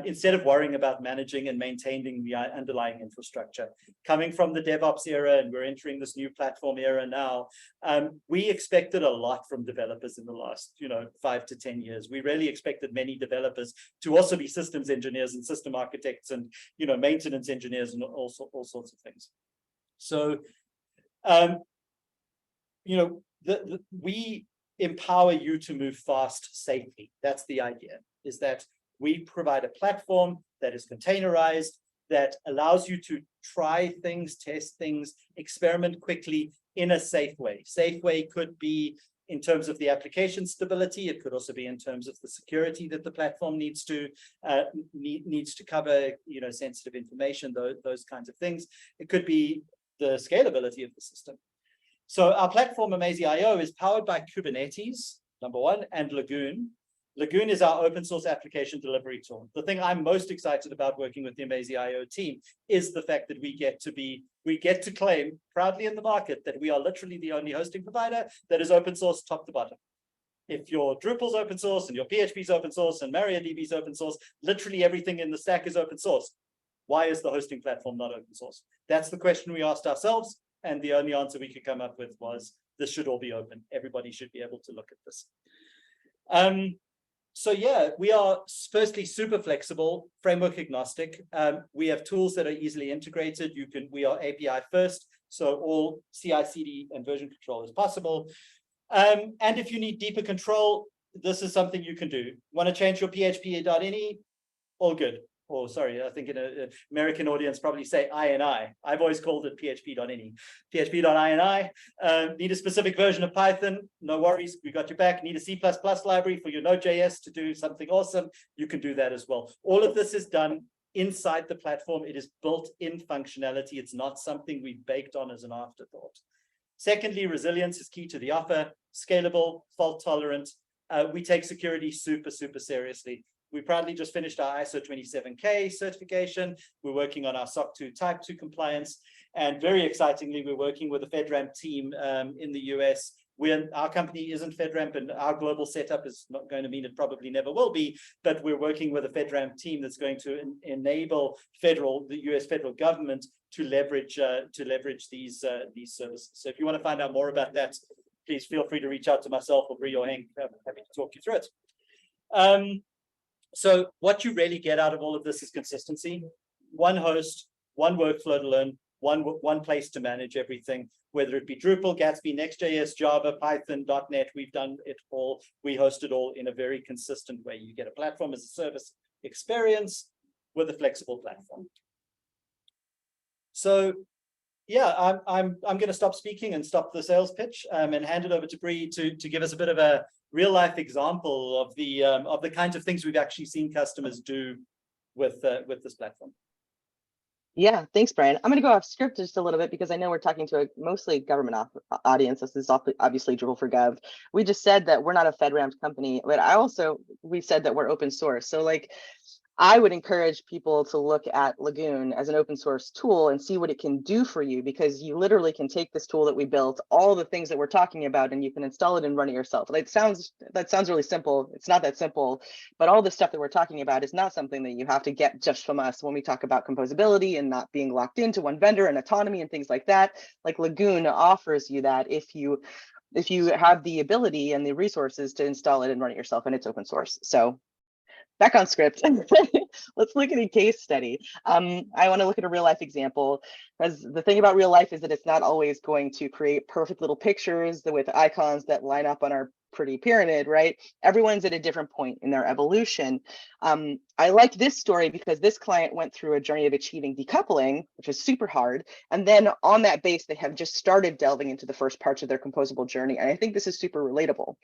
instead of worrying about managing and maintaining the underlying infrastructure. Coming from the DevOps era, and we're entering this new platform era now, we expected a lot from developers in the last 5 to 10 years. We really expected many developers to also be systems engineers and system architects and maintenance engineers and all sorts of things. So we empower you to move fast safely. That's the idea, is that we provide a platform that is containerized, that allows you to try things, test things, experiment quickly in a safe way. Safe way could be in terms of the application stability. It could also be in terms of the security that the platform needs to cover, sensitive information, those kinds of things. It could be the scalability of the system. So our platform, Amazy.io, is powered by Kubernetes, number 1, and Lagoon. Lagoon is our open source application delivery tool. The thing I'm most excited about working with the Amazy.io team is the fact that we get to claim proudly in the market that we are literally the only hosting provider that is open source top to bottom. If your Drupal's open source and your PHP's open source and MariaDB's open source, literally everything in the stack is open source. Why is the hosting platform not open source? That's the question we asked ourselves. And the only answer we could come up with was, this should all be open. Everybody should be able to look at this. So yeah, we are firstly super flexible, framework agnostic. We have tools that are easily integrated. We are API first, so all CI/CD and version control is possible. And if you need deeper control, this is something you can do. Want to change your PHP.ini? All good. Or sorry, I think in an American audience probably say INI. I've always called it PHP.ini. PHP.ini. Need a specific version of Python? No worries, we got your back. Need a C++ library for your Node.js to do something awesome? You can do that as well. All of this is done inside the platform. It is built-in functionality. It's not something we baked on as an afterthought. Secondly, resilience is key to the offer. Scalable, fault tolerant. We take security super, super seriously. We proudly just finished our ISO 27K certification. We're working on our SOC 2 Type 2 compliance. And very excitingly, we're working with the FedRAMP team in the US. Our company isn't FedRAMP, and our global setup is not going to mean it probably never will be, but we're working with a FedRAMP team that's going to enable the US federal government to leverage these services. So if you want to find out more about that, please feel free to reach out to myself or Brie or Hank. I'm happy to talk you through it. So what you really get out of all of this is consistency. One host, one workflow to learn, one place to manage everything, whether it be Drupal, Gatsby, Next.js, Java, Python, .NET. We've done it all. We host it all in a very consistent way. You get a platform as a service experience with a flexible platform. So yeah, I'm going to stop speaking and stop the sales pitch and hand it over to Bree to give us a bit of a real life example of the kinds of things we've actually seen customers do with this platform. Yeah, thanks, Brian. I'm going to go off script just a little bit because I know we're talking to a mostly government audience. This is obviously Drupal for Gov. We just said that we're not a FedRAMP company, but we said that we're open source. So like, I would encourage people to look at Lagoon as an open source tool and see what it can do for you, because you literally can take this tool that we built, all the things that we're talking about, and you can install it and run it yourself. That sounds really simple. It's not that simple, but all the stuff that we're talking about is not something that you have to get just from us when we talk about composability and not being locked into one vendor and autonomy and things like that. Like Lagoon offers you that if you have the ability and the resources to install it and run it yourself, and it's open source. So back on script. Let's look at a case study. I want to look at a real life example, because the thing about real life is that it's not always going to create perfect little pictures with icons that line up on our pretty pyramid, right? Everyone's at a different point in their evolution. I like this story because this client went through a journey of achieving decoupling, which is super hard. And then on that base, they have just started delving into the first parts of their composable journey. And I think this is super relatable.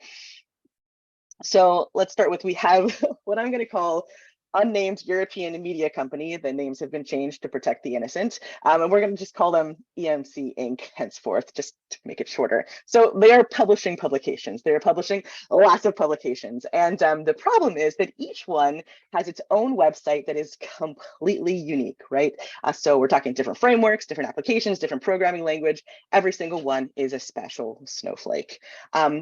So let's start with, we have what I'm going to call unnamed European media company. The names have been changed to protect the innocent. And we're going to just call them EMC Inc. henceforth, just to make it shorter. So they are publishing publications. They're publishing lots of publications. And the problem is that each one has its own website that is completely unique, right? So we're talking different frameworks, different applications, different programming language. Every single one is a special snowflake.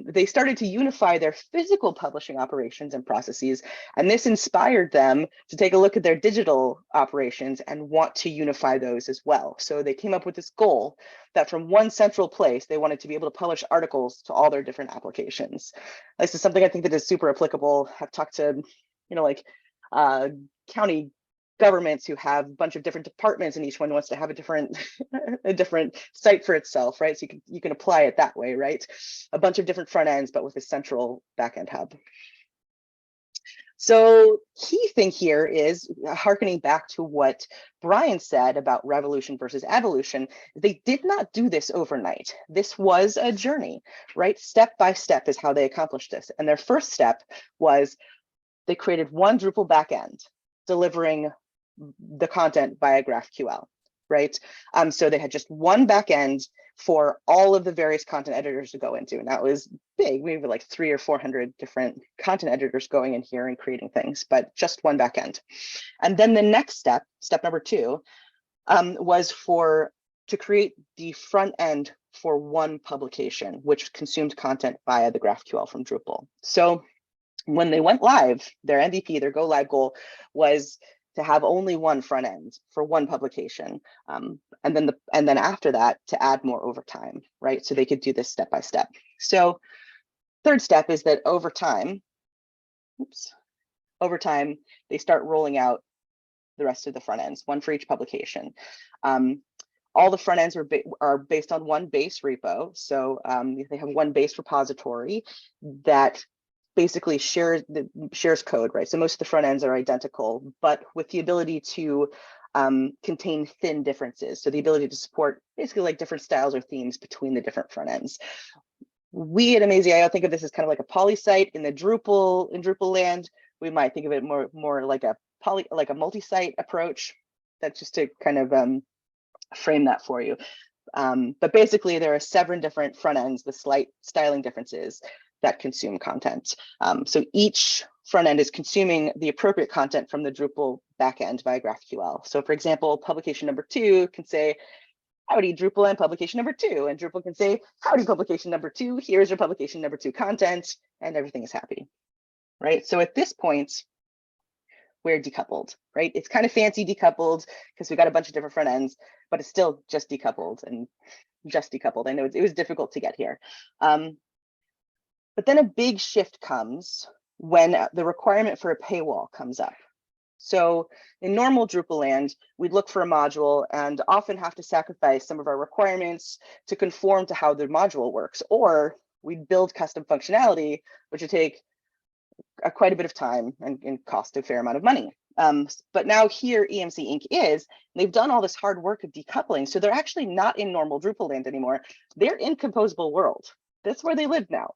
They started to unify their physical publishing operations and processes, and this inspired them to take a look at their digital operations and want to unify those as well. So they came up with this goal that from one central place, they wanted to be able to publish articles to all their different applications. This is something I think that is super applicable. I've talked to, county governments who have a bunch of different departments, and each one wants to have a different site for itself, right? So you can apply it that way, right? A bunch of different front ends, but with a central backend hub. So key thing here is hearkening back to what Brian said about revolution versus evolution. They did not do this overnight. This was a journey, right? Step by step is how they accomplished this. And their first step was they created one Drupal backend delivering the content via GraphQL, right? So they had just one backend for all of the various content editors to go into. And that was big. We have like 300 or 400 different content editors going in here and creating things, but just one backend. And then the next step number 2, was to create the front end for one publication, which consumed content via the GraphQL from Drupal. So when they went live, their MVP, their go live goal was to have only one front end for one publication, and then after that to add more over time, right? So they could do this step by step. So third step is that over time, they start rolling out the rest of the front ends, one for each publication. All the front ends are based on one base repo. So they have one base repository that basically shares code, right? So most of the front ends are identical, but with the ability to contain thin differences. So the ability to support basically like different styles or themes between the different front ends. We at Amazee.io think of this as kind of like a poly site. In Drupal land, we might think of it more like a multi-site approach. That's just to kind of frame that for you. But basically there are 7 different front ends with slight styling differences that consume content. So each front end is consuming the appropriate content from the Drupal backend via GraphQL. So for example, publication number 2 can say, howdy Drupal and publication number 2, and Drupal can say, howdy publication number 2, here's your publication number 2 content, and everything is happy, right? So at this point, we're decoupled, right? It's kind of fancy decoupled because we got a bunch of different front ends, but it's still just decoupled and just decoupled. I know it was difficult to get here. But then a big shift comes when the requirement for a paywall comes up. So in normal Drupal land, we'd look for a module and often have to sacrifice some of our requirements to conform to how the module works, or we'd build custom functionality, which would take quite a bit of time and cost a fair amount of money. But now here EMC Inc. is, they've done all this hard work of decoupling. So they're actually not in normal Drupal land anymore. They're in composable world. That's where they live now.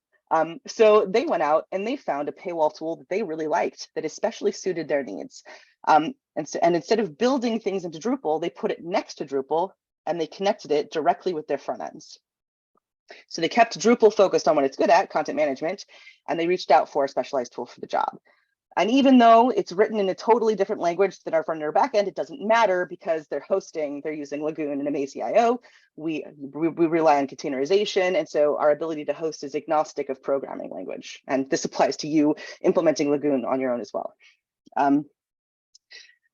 So they went out and they found a paywall tool that they really liked that especially suited their needs. And instead of building things into Drupal, they put it next to Drupal and they connected it directly with their front ends. So they kept Drupal focused on what it's good at, content management, and they reached out for a specialized tool for the job. And even though it's written in a totally different language than our front end or back end, it doesn't matter because they're using Lagoon and Amaze.io. We rely on containerization. And so our ability to host is agnostic of programming language. And this applies to you implementing Lagoon on your own as well.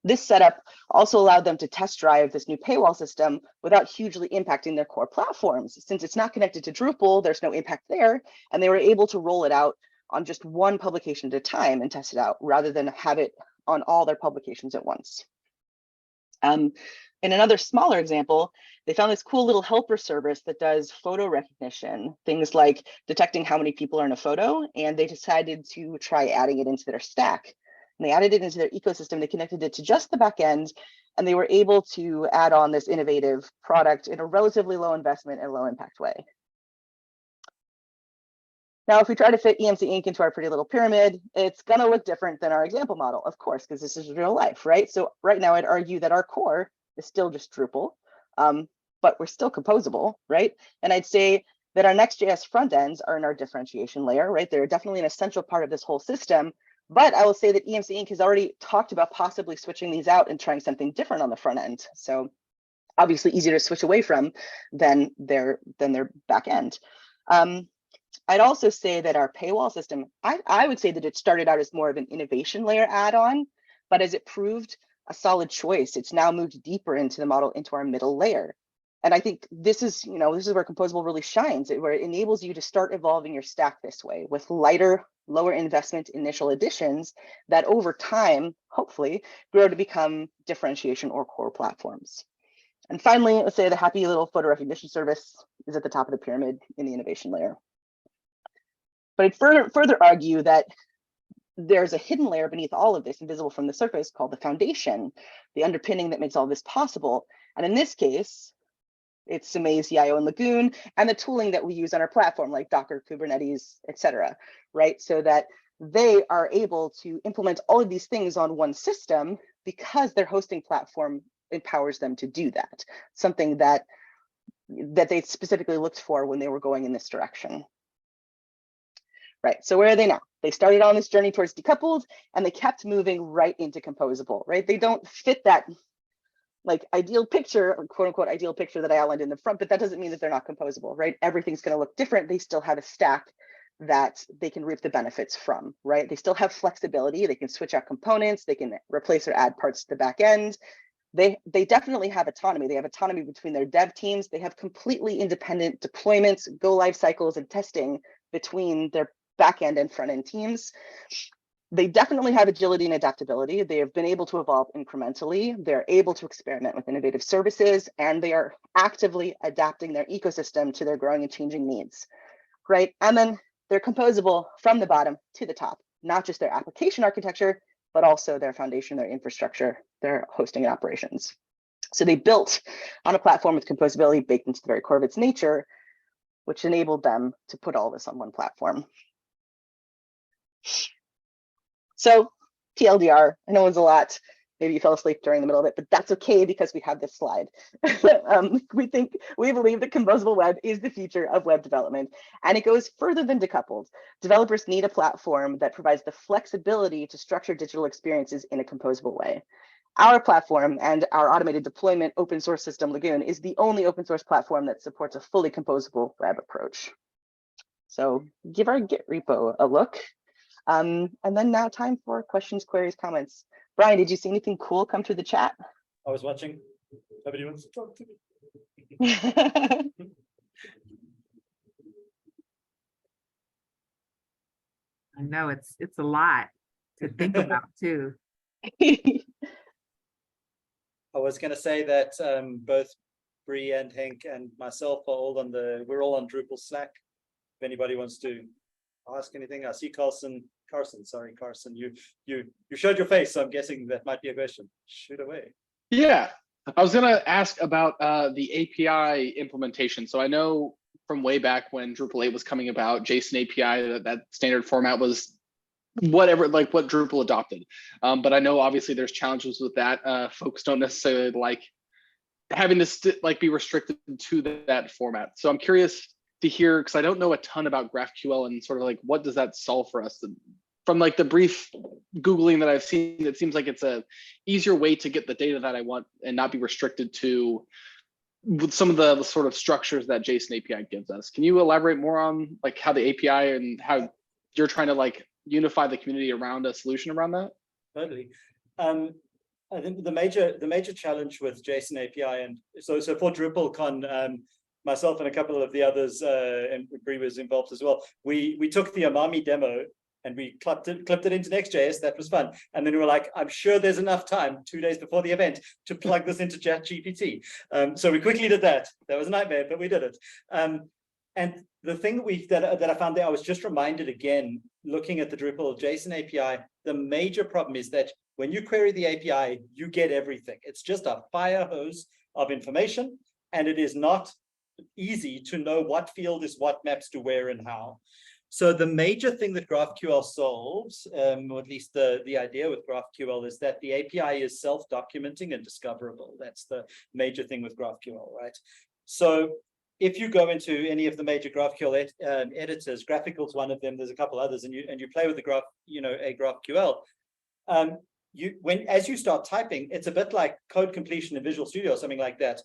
This setup also allowed them to test drive this new paywall system without hugely impacting their core platforms. Since it's not connected to Drupal, there's no impact there, and they were able to roll it out on just one publication at a time and test it out rather than have it on all their publications at once. In another smaller example, they found this cool little helper service that does photo recognition, things like detecting how many people are in a photo, and they decided to try adding it into their stack. And they added it into their ecosystem, they connected it to just the back end, and they were able to add on this innovative product in a relatively low investment and low impact way. Now, if we try to fit EMC Inc. into our pretty little pyramid, it's going to look different than our example model, of course, because this is real life, right? So right now, I'd argue that our core is still just Drupal, but we're still composable, right? And I'd say that our Next.js front ends are in our differentiation layer, right? They're definitely an essential part of this whole system. But I will say that EMC Inc. has already talked about possibly switching these out and trying something different on the front end. So obviously easier to switch away from than their back end. I'd also say that our paywall system, I would say that it started out as more of an innovation layer add-on, but as it proved a solid choice, it's now moved deeper into the model, into our middle layer. And I think this is where Composable really shines, where it enables you to start evolving your stack this way with lighter, lower investment initial additions that over time, hopefully, grow to become differentiation or core platforms. And finally, let's say the happy little photo recognition service is at the top of the pyramid in the innovation layer. But I'd further argue that there's a hidden layer beneath all of this, invisible from the surface, called the foundation, the underpinning that makes all this possible. And in this case, it's Amaze.io and Lagoon, and the tooling that we use on our platform, like Docker, Kubernetes, et cetera, right? So that they are able to implement all of these things on one system because their hosting platform empowers them to do that, something that they specifically looked for when they were going in this direction. Right, so where are they now? They started on this journey towards decoupled and they kept moving right into composable, right? They don't fit that like ideal picture, or quote unquote ideal picture that I outlined in the front, but that doesn't mean that they're not composable, right? Everything's gonna look different. They still have a stack that they can reap the benefits from, right? They still have flexibility. They can switch out components. They can replace or add parts to the back end. They definitely have autonomy. They have autonomy between their dev teams. They have completely independent deployments, go live cycles, and testing between their back-end and front-end teams. They definitely have agility and adaptability. They have been able to evolve incrementally. They're able to experiment with innovative services, and they are actively adapting their ecosystem to their growing and changing needs, right? And then they're composable from the bottom to the top, not just their application architecture, but also their foundation, their infrastructure, their hosting and operations. So they built on a platform with composability baked into the very core of its nature, which enabled them to put all this on one platform. So TLDR, I know it was a lot. Maybe you fell asleep during the middle of it, but that's okay because we have this slide. We believe that composable web is the future of web development, and it goes further than decoupled. Developers need a platform that provides the flexibility to structure digital experiences in a composable way. Our platform and our automated deployment open source system, Lagoon, is the only open source platform that supports a fully composable web approach. So give our Git repo a look. And then now time for questions, queries, comments. Brian, did you see anything cool come through the chat? I was watching. Nobody wants to talk to me. I know it's a lot to think about too. I was going to say that both Bree and Henk and myself are all on we're all on Drupal Slack. If anybody wants to ask anything, I see Carson, you showed your face, so I'm guessing that might be a question. Shoot away. Yeah, I was going to ask about the API implementation. So I know from way back when Drupal 8 was coming about, JSON API, that standard format was whatever, like what Drupal adopted. But I know obviously there's challenges with that. Folks don't necessarily like having to be restricted to that format. So I'm curious to hear, because I don't know a ton about GraphQL and sort of like what does that solve for us? From like the brief Googling that I've seen, it seems like it's a easier way to get the data that I want and not be restricted to with some of the sort of structures that JSON API gives us. Can you elaborate more on like how the API and how you're trying to like unify the community around a solution around that? Totally. I think the major challenge with JSON API, and so for DrupalCon, myself and a couple of the others, and Bree was involved as well. We took the Amami demo and we clipped it into Next.js. That was fun. And then we were like, I'm sure there's enough time 2 days before the event to plug this into ChatGPT. So we quickly did that. That was a nightmare, but we did it. And the thing that I found there, I was just reminded again, looking at the Drupal JSON API, the major problem is that when you query the API, you get everything. It's just a fire hose of information, and it is not easy to know what field is what maps to where and how. So the major thing that GraphQL solves, or at least the idea with GraphQL, is that the API is self-documenting and discoverable. That's the major thing with GraphQL, right? So if you go into any of the major GraphQL editors, Graphical's one of them. There's a couple others, and you play with the GraphQL. As you start typing, it's a bit like code completion in Visual Studio or something like that.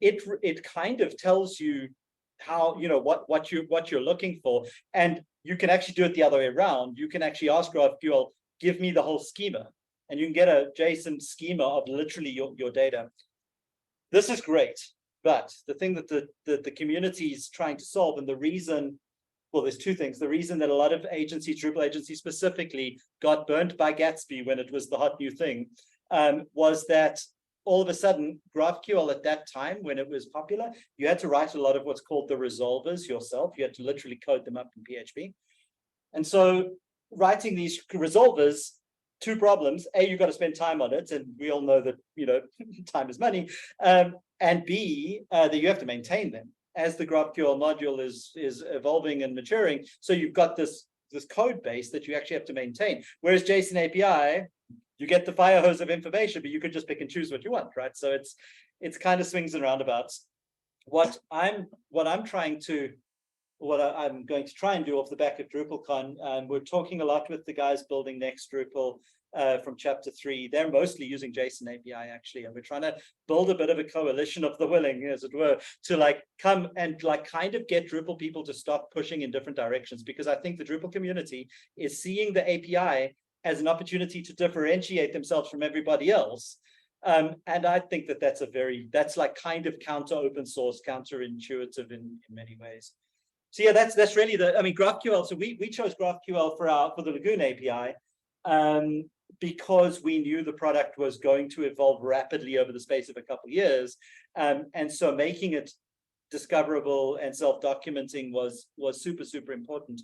It kind of tells you how, what you're looking for, and you can actually do it the other way around. You can actually ask GraphQL, give me the whole schema, and you can get a JSON schema of literally your data. This is great, but the thing that the community is trying to solve, and the reason, well, there's two things. The reason that a lot of agencies, Drupal agencies specifically, got burnt by Gatsby when it was the hot new thing, was that all of a sudden, GraphQL at that time, when it was popular, you had to write a lot of what's called the resolvers yourself. You had to literally code them up in PHP. And so writing these resolvers, two problems. A, you've got to spend time on it, and we all know that, time is money. And B, that you have to maintain them as the GraphQL module is evolving and maturing. So you've got this code base that you actually have to maintain. Whereas JSON API, you get the fire hose of information, but you could just pick and choose what you want, right? So it's kind of swings and roundabouts. What I'm going to try and do off the back of DrupalCon, we're talking a lot with the guys building Next Drupal from chapter 3. They're mostly using JSON API actually, and we're trying to build a bit of a coalition of the willing, as it were, to come and kind of get Drupal people to stop pushing in different directions, because I think the Drupal community is seeing the API as an opportunity to differentiate themselves from everybody else. And I think that's kind of counter open source, counterintuitive in many ways. So yeah, that's really GraphQL. So we chose GraphQL for the Lagoon API because we knew the product was going to evolve rapidly over the space of a couple of years. And so making it discoverable and self-documenting was super, super important.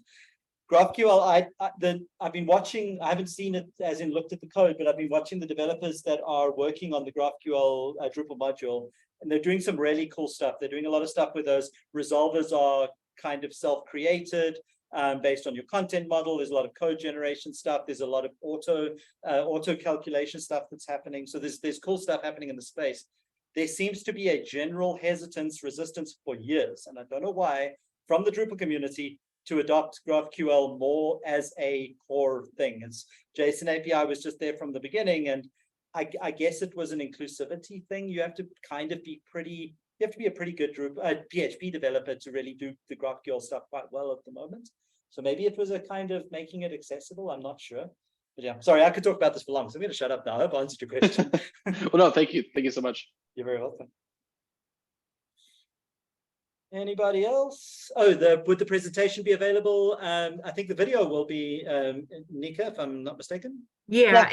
GraphQL, I've been watching, I haven't seen it as in looked at the code, but I've been watching the developers that are working on the GraphQL Drupal module, and they're doing some really cool stuff. They're doing a lot of stuff with those resolvers are kind of self-created based on your content model. There's a lot of code generation stuff. There's a lot of auto calculation stuff that's happening. So there's cool stuff happening in the space. There seems to be a general resistance for years, and I don't know why, from the Drupal community to adopt GraphQL more as a core thing. It's JSON API was just there from the beginning, and I guess it was an inclusivity thing. You have to kind of be a pretty good PHP developer to really do the GraphQL stuff quite well at the moment. So maybe it was a kind of making it accessible. I'm not sure. But yeah, sorry, I could talk about this for long, so I'm going to shut up now. I hope I answered your question. Well, no, thank you. Thank you so much. You're very welcome. Anybody else? Oh, would the presentation be available? I think the video will be, Nika, if I'm not mistaken. Yeah,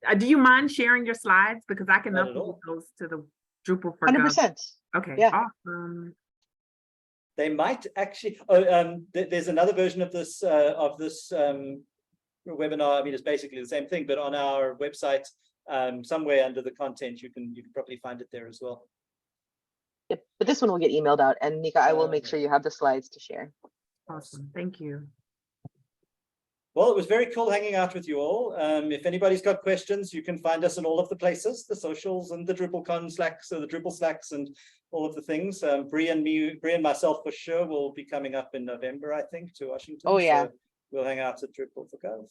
and do you mind sharing your slides? Because I can Not at upload all. those to the Drupal for 100%. Okay, Yeah. awesome. They might actually. There's another version of this webinar. I mean, it's basically the same thing, but on our website, somewhere under the content, you can probably find it there as well. Yep. But this one will get emailed out, and Nika, I will make sure you have the slides to share. Awesome, thank you. Well, it was very cool hanging out with you all. If anybody's got questions, you can find us in all of the places, the socials and the DrupalCon Slacks, so the Drupal Slacks and all of the things. Bree and myself for sure will be coming up in November, I think, to Washington. Oh, yeah. So we'll hang out at Drupal for Gov.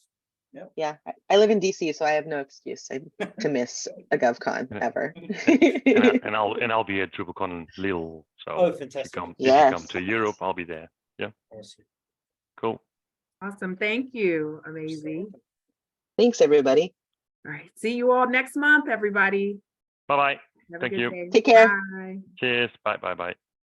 Yeah, I live in DC, so I have no excuse to miss a GovCon ever. And I'll be at DrupalCon Lille. So Oh, fantastic. if you come to Europe, I'll be there. Yeah. Awesome. Cool. Awesome, thank you, amazing. Thanks, everybody. All right, see you all next month, everybody. Bye-bye. Have a Thank good you. day. Take care. Bye. Cheers. Bye.